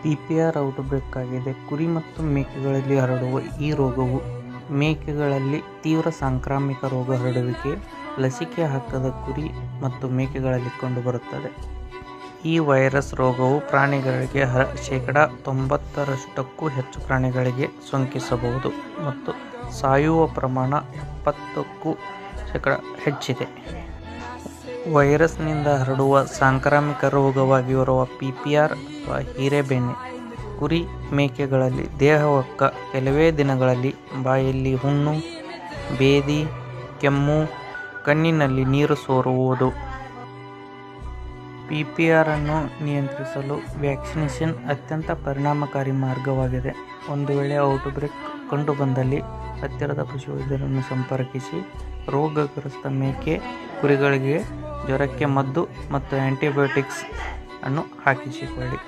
PPR outbreak ಆಗಿದೆ. ಕುರಿ ಮತ್ತು ಮೇಕೆಗಳಲ್ಲಿ ಹರಡುವ ಈ ರೋಗವು ಮೇಕೆಗಳಲ್ಲಿ ತೀವ್ರ ಸಾಂಕ್ರಾಮಿಕ ರೋಗ ಹರಡುವಿಕೆ ಲಸಿಕೆ ಹಾಕದ ಕುರಿ ಮತ್ತು ಮೇಕೆಗಳಲ್ಲಿ ಕಂಡುಬರುತ್ತದೆ. ಈ ವೈರಸ್ ರೋಗವು ಪ್ರಾಣಿಗಳಿಗೆ ಶೇಕಡಾ 90% ಹೆಚ್ಚು ಪ್ರಾಣಿಗಳಿಗೆ ಸೋಂಕಿಸಬಹುದು ಮತ್ತು ಸಾಯುವ ಪ್ರಮಾಣ 70% ಹೆಚ್ಚಿದೆ. ವೈರಸ್ನಿಂದ ಹರಡುವ ಸಾಂಕ್ರಾಮಿಕ ರೋಗವಾಗಿರುವ ಪಿಪಿಆರ್ ಅಥವಾ ಹಿರೇಬೇನೆ ಕುರಿ ಮೇಕೆಗಳಲ್ಲಿ ದೇಹವೊಕ್ಕ ಕೆಲವೇ ದಿನಗಳಲ್ಲಿ ಬಾಯಲ್ಲಿ ಹುಣ್ಣು, ಭೇದಿ, ಕೆಮ್ಮು, ಕಣ್ಣಿನಲ್ಲಿ ನೀರು ಸೋರುವುದು. ಪಿಪಿಆರ್ ಅನ್ನು ನಿಯಂತ್ರಿಸಲು ವ್ಯಾಕ್ಸಿನೇಷನ್ ಅತ್ಯಂತ ಪರಿಣಾಮಕಾರಿ ಮಾರ್ಗವಾಗಿದೆ. ಒಂದು ವೇಳೆ ಔಟ್ಬ್ರೇಕ್ ಕಂಡುಬಂದಲ್ಲಿ ಹತ್ತಿರದ ಪಶುವೈದ್ಯರನ್ನು ಸಂಪರ್ಕಿಸಿ ರೋಗಗ್ರಸ್ತ ಮೇಕೆ, ಕುರಿಗಳಿಗೆ ಜ್ವರಕ್ಕೆ ಮದ್ದು ಮತ್ತು ಆಂಟಿಬಯೋಟಿಕ್ಸ್ ಅನ್ನು ಹಾಕಿಸಿಕೊಳ್ಳಿ.